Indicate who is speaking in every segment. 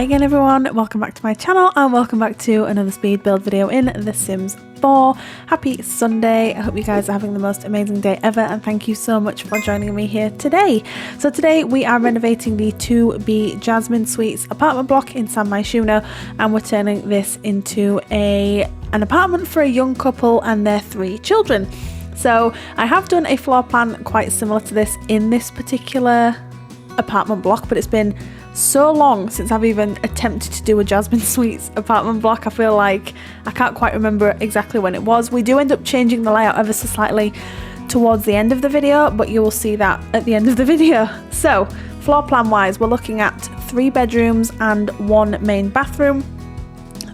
Speaker 1: Hi again everyone, welcome back to my channel and welcome back to another speed build video in The Sims 4. Happy Sunday, I hope you guys are having the most amazing day ever and thank you so much for joining me here today. So today we are renovating the 2B Jasmine Suites apartment block in San Myshuno and we're turning this into an apartment for a young couple and their 3 children. So I have done a floor plan quite similar to this in this particular apartment block, but it's been so long since I've even attempted to do a Jasmine Suites apartment block. I feel like I can't quite remember exactly when it was. We do end up changing the layout ever so slightly towards the end of the video, but you will see that at the end of the video. So floor plan wise, we're looking at 3 bedrooms and 1 main bathroom.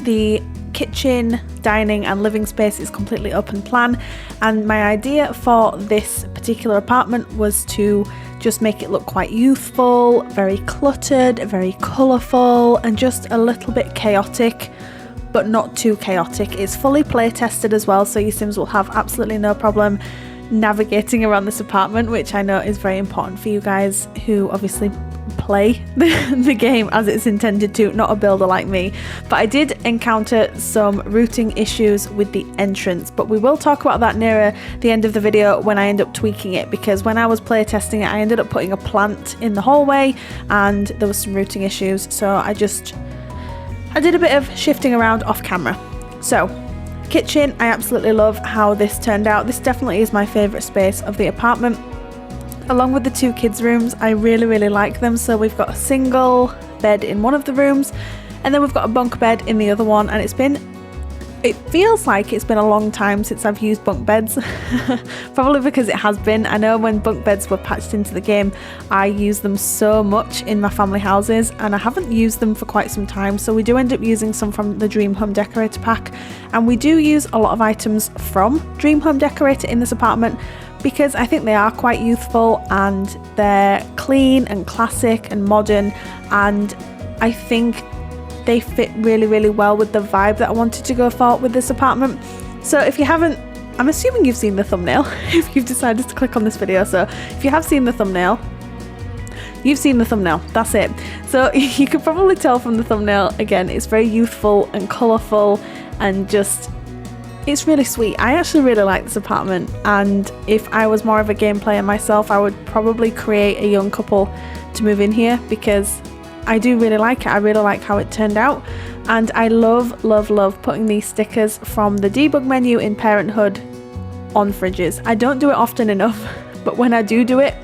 Speaker 1: The kitchen, dining and living space is completely open plan, and my idea for this particular apartment was to just make it look quite youthful, very cluttered, very colourful and just a little bit chaotic, but not too chaotic. It's fully play tested as well, so your Sims will have absolutely no problem navigating around this apartment, which I know is very important for you guys who obviously play the game as it's intended to, not a builder like me. But I did encounter some routing issues with the entrance, but we will talk about that nearer the end of the video when I end up tweaking it, because when I was play testing it I ended up putting a plant in the hallway and there was some routing issues, so I did a bit of shifting around off camera. So kitchen, I absolutely love how this turned out. This definitely is my favourite space of the apartment. Along with the 2 kids' rooms, I really like them. So we've got a single bed in one of the rooms and then we've got a bunk bed in the other one, and it feels like it's been a long time since I've used bunk beds. Probably because it has been. I know when bunk beds were patched into the game I used them so much in my family houses and I haven't used them for quite some time, so we do end up using some from the Dream Home Decorator pack, and we do use a lot of items from Dream Home Decorator in this apartment because I think they are quite youthful and they're clean and classic and modern, and I think they fit really well with the vibe that I wanted to go for with this apartment. So if you haven't, I'm assuming you've seen the thumbnail if you've decided to click on this video, so if you have seen the thumbnail, you've seen the thumbnail, that's it. So you can probably tell from the thumbnail, again, it's very youthful and colourful and just, it's really sweet. I actually really like this apartment, and if I was more of a game player myself I would probably create a young couple to move in here because I do really like it. I really like how it turned out, and I love putting these stickers from the debug menu in Parenthood on fridges. I don't do it often enough, but when I do it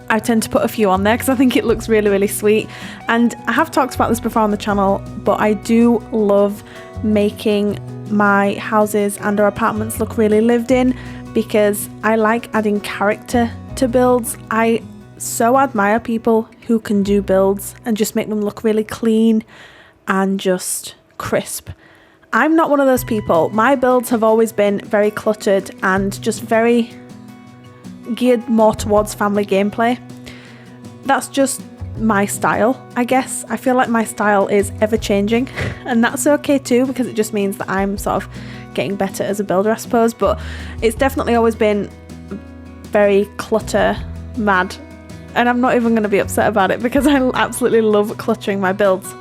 Speaker 1: I tend to put a few on there because I think it looks really sweet. And I have talked about this before on the channel, but I do love making my houses and our apartments look really lived in because I like adding character to builds. I so admire people who can do builds and just make them look really clean and just crisp. I'm not one of those people. My builds have always been very cluttered and just very geared more towards family gameplay. That's just my style, I guess. I feel like my style is ever changing and that's okay too, because it just means that I'm sort of getting better as a builder, I suppose. But it's definitely always been very clutter mad, and I'm not even going to be upset about it because I absolutely love cluttering my builds.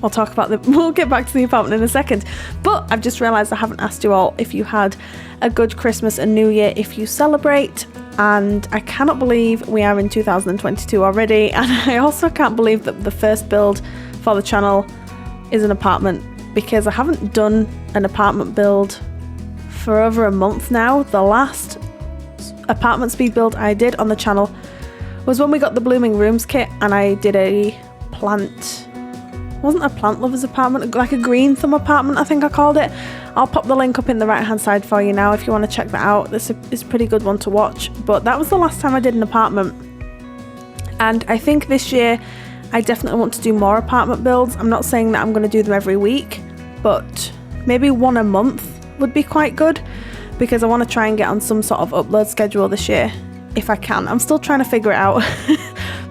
Speaker 1: We'll get back to the apartment in a second, but I've just realised I haven't asked you all if you had a good Christmas and New Year if you celebrate, and I cannot believe we are in 2022 already, and I also can't believe that the first build for the channel is an apartment because I haven't done an apartment build for over a month now. The last apartment speed build I did on the channel was when we got the Blooming Rooms kit and I did a plant, wasn't a plant lover's apartment, like a green thumb apartment I think I called it. I'll pop the link up in the right hand side for you now if you want to check that out. This is a pretty good one to watch, but that was the last time I did an apartment, and I think this year I definitely want to do more apartment builds. I'm not saying that I'm going to do them every week, but maybe one a month would be quite good because I want to try and get on some sort of upload schedule this year if I can. I'm still trying to figure it out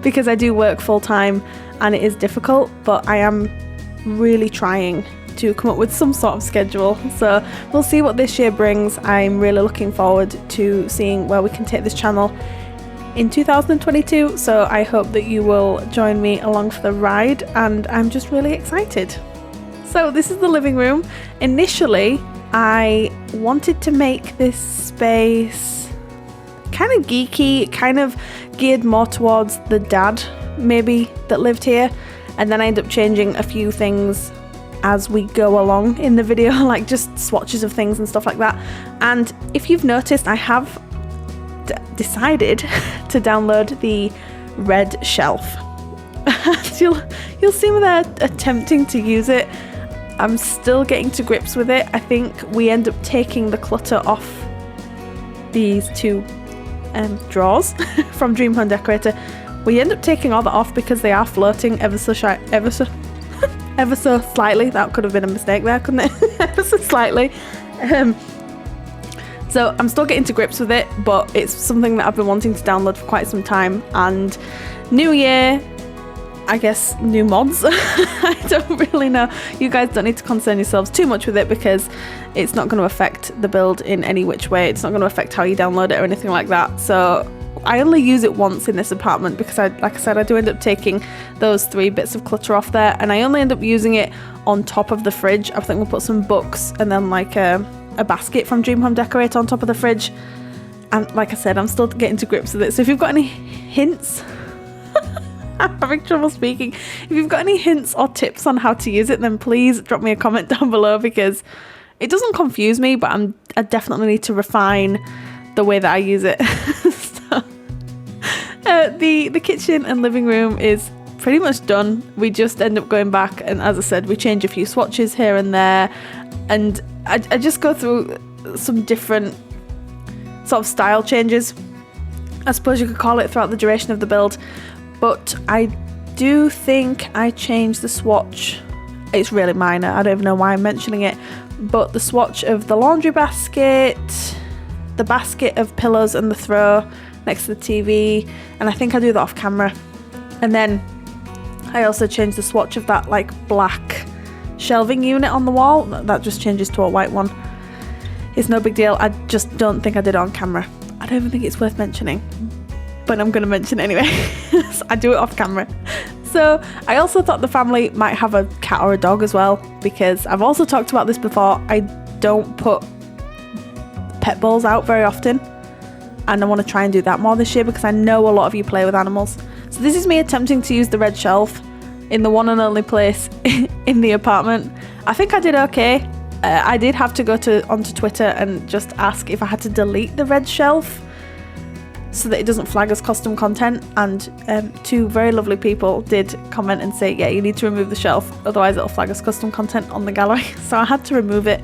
Speaker 1: because I do work full time and it is difficult, but I am really trying to come up with some sort of schedule. So we'll see what this year brings. I'm really looking forward to seeing where we can take this channel in 2022, so I hope that you will join me along for the ride, and I'm just really excited. So this is the living room. Initially, I wanted to make this space kind of geeky, kind of geared more towards the dad maybe that lived here, and then I ended up changing a few things as we go along in the video, like just swatches of things and stuff like that. And if you've noticed, I have decided to download the red shelf. You'll see me there attempting to use it. I'm still getting to grips with it. I think we end up taking the clutter off these two drawers from Dream Home Decorator. We end up taking all that off because they are floating ever so slightly. That could have been a mistake there, couldn't it? Ever so slightly. So I'm still getting to grips with it, but it's something that I've been wanting to download for quite some time. And new year, I guess new mods. I don't really know. You guys don't need to concern yourselves too much with it because it's not going to affect the build in any which way. It's not going to affect how you download it or anything like that. So I only use it once in this apartment because like I said, I do end up taking those 3 bits of clutter off there, and I only end up using it on top of the fridge. I think we'll put some books and then like a basket from Dream Home Decorator on top of the fridge. And like I said, I'm still getting to grips with it. So if you've got any hints, I'm having trouble speaking. If you've got any hints or tips on how to use it, then please drop me a comment down below, because it doesn't confuse me, but I definitely need to refine the way that I use it. So, the kitchen and living room is pretty much done. We just end up going back, and as I said, we change a few swatches here and there, and I just go through some different sort of style changes, I suppose you could call it, throughout the duration of the build. But I do think I changed the swatch. It's really minor, I don't even know why I'm mentioning it, but the swatch of the laundry basket, the basket of pillows and the throw next to the TV, and I think I do that off camera. And then I also changed the swatch of that like black shelving unit on the wall. That just changes to a white one. It's no big deal. I just don't think I did it on camera. I don't even think it's worth mentioning, but I'm going to mention it anyway. So I do it off camera. So I also thought the family might have a cat or a dog as well, because I've also talked about this before. I don't put pet bowls out very often, and I want to try and do that more this year because I know a lot of you play with animals. So this is me attempting to use the red shelf in the one and only place in the apartment. I think I did okay. I did have to go onto Twitter and just ask if I had to delete the red shelf so that it doesn't flag as custom content, and 2 very lovely people did comment and say, yeah, you need to remove the shelf, otherwise it'll flag as custom content on the gallery. So I had to remove it,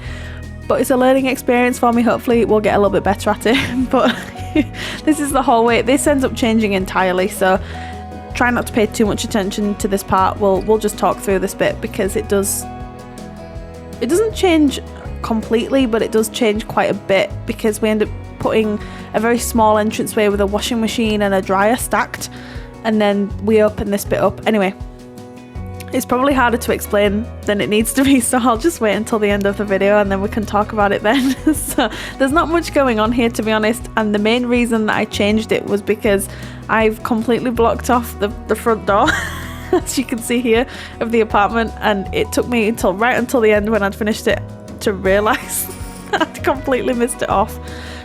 Speaker 1: but it's a learning experience for me. Hopefully we'll get a little bit better at it. But this is the hallway. This ends up changing entirely, so try not to pay too much attention to this part. We'll just talk through this bit because it doesn't change completely, but it does change quite a bit because we end up putting a very small entranceway with a washing machine and a dryer stacked, and then we open this bit up. Anyway, it's probably harder to explain than it needs to be, so I'll just wait until the end of the video and then we can talk about it then. So there's not much going on here, to be honest, and the main reason that I changed it was because I've completely blocked off the front door as you can see here of the apartment, and it took me right until the end when I'd finished it to realise I'd completely missed it off.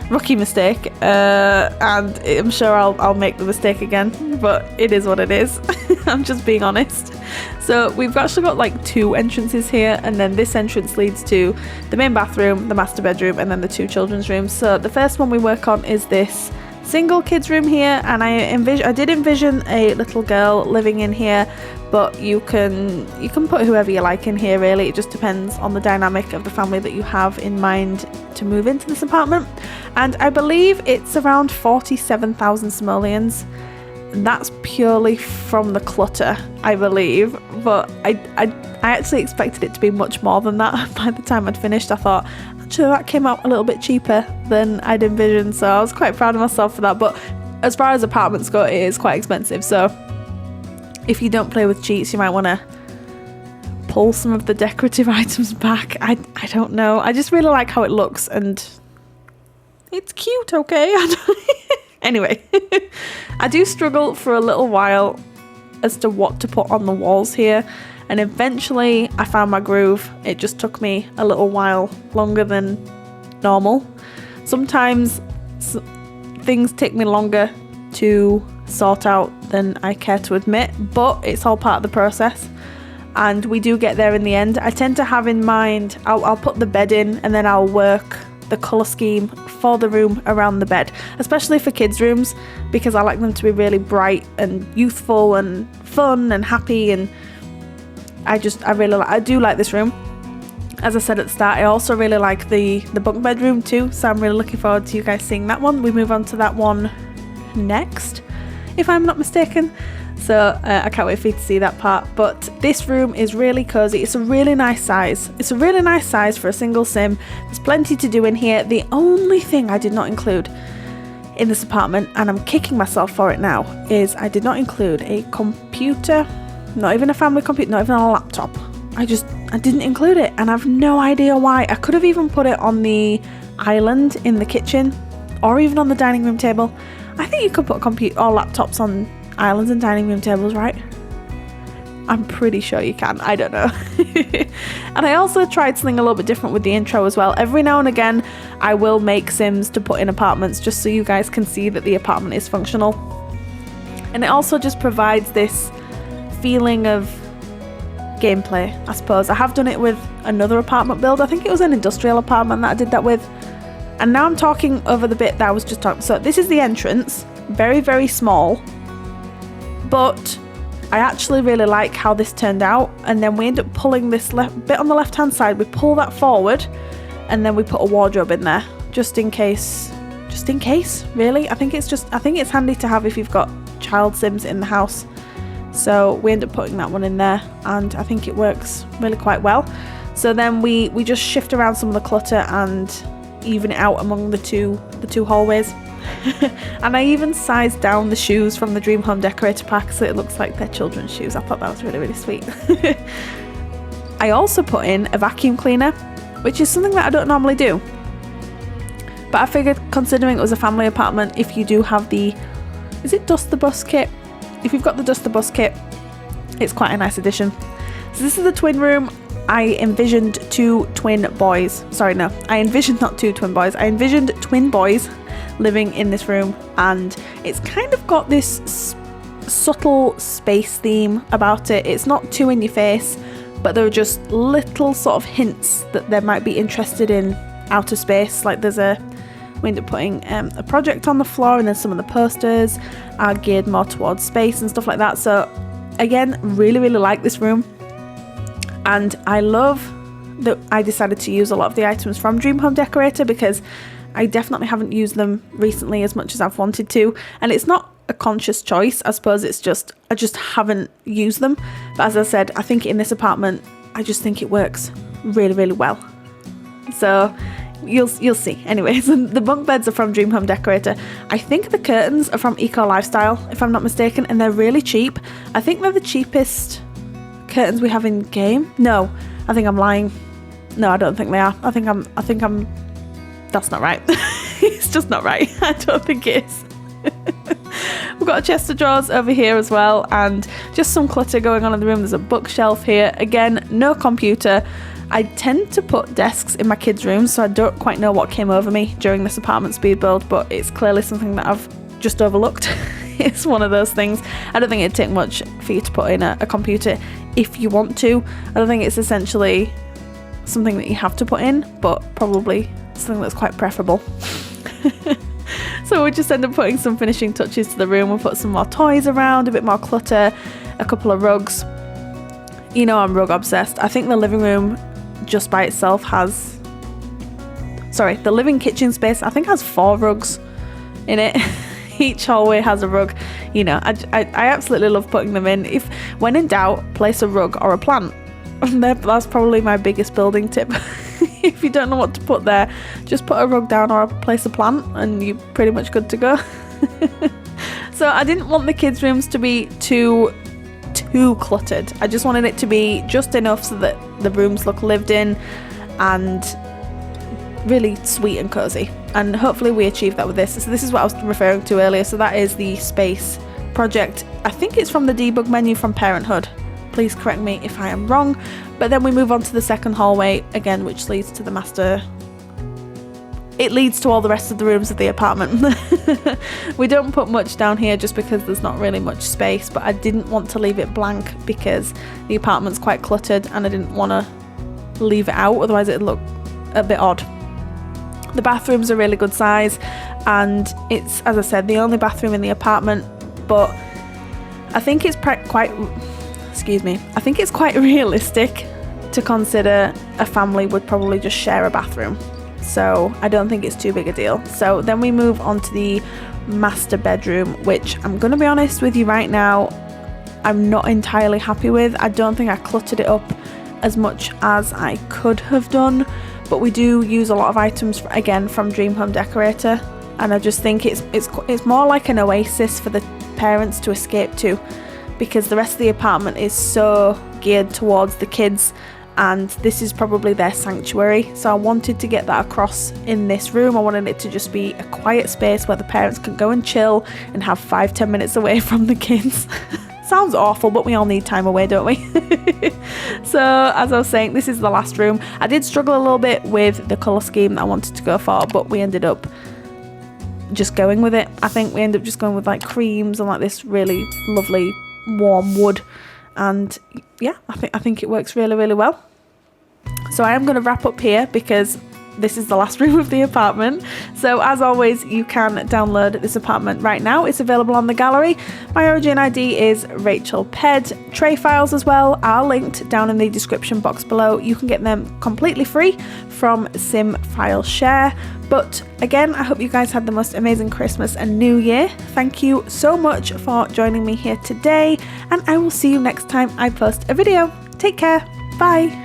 Speaker 1: Rookie mistake, and I'm sure I'll make the mistake again, but it is what it is. I'm just being honest. So we've actually got like 2 entrances here, and then this entrance leads to the main bathroom, the master bedroom, and then the 2 children's rooms. So the first one we work on is this single kids room here, and I did envision a little girl living in here, but you can put whoever you like in here really. It just depends on the dynamic of the family that you have in mind to move into this apartment. And I believe it's around 47,000 simoleons. That's purely from the clutter, I believe, but I actually expected it to be much more than that. By the time I'd finished, I thought actually that came out a little bit cheaper than I'd envisioned, so I was quite proud of myself for that. But as far as apartments go, it is quite expensive, so if you don't play with cheats, you might want to pull some of the decorative items back. I don't know, I just really like how it looks, and it's cute, okay? Anyway, I do struggle for a little while as to what to put on the walls here, and eventually I found my groove. It just took me a little while longer than normal. Sometimes things take me longer to sort out than I care to admit, but it's all part of the process and we do get there in the end. I tend to have in mind, I'll put the bed in and then I'll work the colour scheme for the room around the bed, especially for kids' rooms, because I like them to be really bright and youthful and fun and happy, and I do like this room. As I said at the start, I also really like the bunk bedroom too, so I'm really looking forward to you guys seeing that one. We move on to that one next, if I'm not mistaken. So I can't wait for you to see that part. But this room is really cozy. It's a really nice size. It's a really nice size for a single sim. There's plenty to do in here. The only thing I did not include in this apartment, and I'm kicking myself for it now, is I did not include a computer, not even a family computer, not even a laptop. I didn't include it, and I've no idea why. I could have even put it on the island in the kitchen or even on the dining room table. I think you could put computer or laptops on islands and dining room tables, right? I'm pretty sure you can. I don't know. And I also tried something a little bit different with the intro as well. Every now and again I will make sims to put in apartments just so you guys can see that the apartment is functional, and it also just provides this feeling of gameplay, I suppose. I have done it with another apartment build. I think it was an industrial apartment that I did that with, and now I'm talking over the bit that I was just talking. So this is the entrance, very, very small, but I actually really like how this turned out. And then we end up pulling this bit on the left hand side, we pull that forward, and then we put a wardrobe in there just in case really. I think it's handy to have if you've got child sims in the house. So we end up putting that one in there, and I think it works really quite well. So then we just shift around some of the clutter and even it out among the two hallways. And I even sized down the shoes from the Dream Home Decorator pack so it looks like they're children's shoes. I thought that was really, really sweet. I also put in a vacuum cleaner, which is something that I don't normally do. But I figured, considering it was a family apartment, if you do have is it Dust the Bus kit? If you've got the Dust the Bus kit, it's quite a nice addition. So this is the twin room. I envisioned two twin boys. Sorry, no. I envisioned not two twin boys. I envisioned twin boys living in this room, and it's kind of got this subtle space theme about it. It's not too in your face, but there are just little sort of hints that they might be interested in outer space. Like we end up putting a project on the floor, and then some of the posters are geared more towards space and stuff like that. So again, really, really like this room. And I love that I decided to use a lot of the items from Dream Home Decorator, because I definitely haven't used them recently as much as I've wanted to. And it's not a conscious choice, I suppose. It's just, I just haven't used them. But as I said, I think in this apartment, I just think it works really, really well. So you'll see. Anyways, the bunk beds are from Dream Home Decorator. I think the curtains are from Eco Lifestyle, if I'm not mistaken, and they're really cheap. I think they're the cheapest curtains we have in game. No, I think I'm lying. No, I don't think they are. I think I'm that's not right. It's just not right. I don't think it is. We've got a chest of drawers over here as well, and just some clutter going on in the room. There's a bookshelf here. Again, no computer. I tend to put desks in my kids' rooms, so I don't quite know what came over me during this apartment speed build, but it's clearly something that I've just overlooked. It's one of those things. I don't think it'd take much for you to put in a computer if you want to. I don't think it's essentially something that you have to put in, but probably something that's quite preferable. So we just end up putting some finishing touches to the room. We'll put some more toys around, a bit more clutter, a couple of rugs. You know I'm rug obsessed. I think the living room just by itself has... Sorry, the living kitchen space I think has 4 rugs in it. Each hallway has a rug. You know, I absolutely love putting them in. If, when in doubt, place a rug or a plant. That's probably my biggest building tip. If you don't know what to put there, just put a rug down or place a plant and you're pretty much good to go. So I didn't want the kids' rooms to be too cluttered. I just wanted it to be just enough so that the rooms look lived in and really sweet and cozy, and hopefully we achieve that with this. So this is what I was referring to earlier. So that is the space project. I think it's from the debug menu from Parenthood. Please correct me if I am wrong. But then we move on to the second hallway again, which leads to the master. It leads to all the rest of the rooms of the apartment. We don't put much down here just because there's not really much space, but I didn't want to leave it blank because the apartment's quite cluttered and I didn't want to leave it out, otherwise it'd look a bit odd. The bathrooms are really good size, and it's, as I said, the only bathroom in the apartment, but I think it's quite realistic to consider a family would probably just share a bathroom. So I don't think it's too big a deal. So then we move on to the master bedroom, which I'm going to be honest with you right now, I'm not entirely happy with. I don't think I cluttered it up as much as I could have done, but we do use a lot of items again from Dream Home Decorator, and I just think it's more like an oasis for the parents to escape to, because the rest of the apartment is so geared towards the kids, and this is probably their sanctuary. So I wanted to get that across in this room. I wanted it to just be a quiet space where the parents can go and chill and have 5-10 minutes away from the kids. Sounds awful, but we all need time away, don't we? So as I was saying, this is the last room. I did struggle a little bit with the colour scheme that I wanted to go for, but we ended up just going with it. I think we ended up just going with like creams and like this really lovely warm wood, and yeah, I think it works really, really well. So I am going to wrap up here because this is the last room of the apartment. So as always, you can download this apartment right now. It's available on the gallery. My origin ID is RachelPedd. Tray files as well are linked down in the description box below. You can get them completely free from Sim File Share. But again, I hope you guys had the most amazing Christmas and New Year. Thank you so much for joining me here today, and I will see you next time I post a video. Take care. Bye.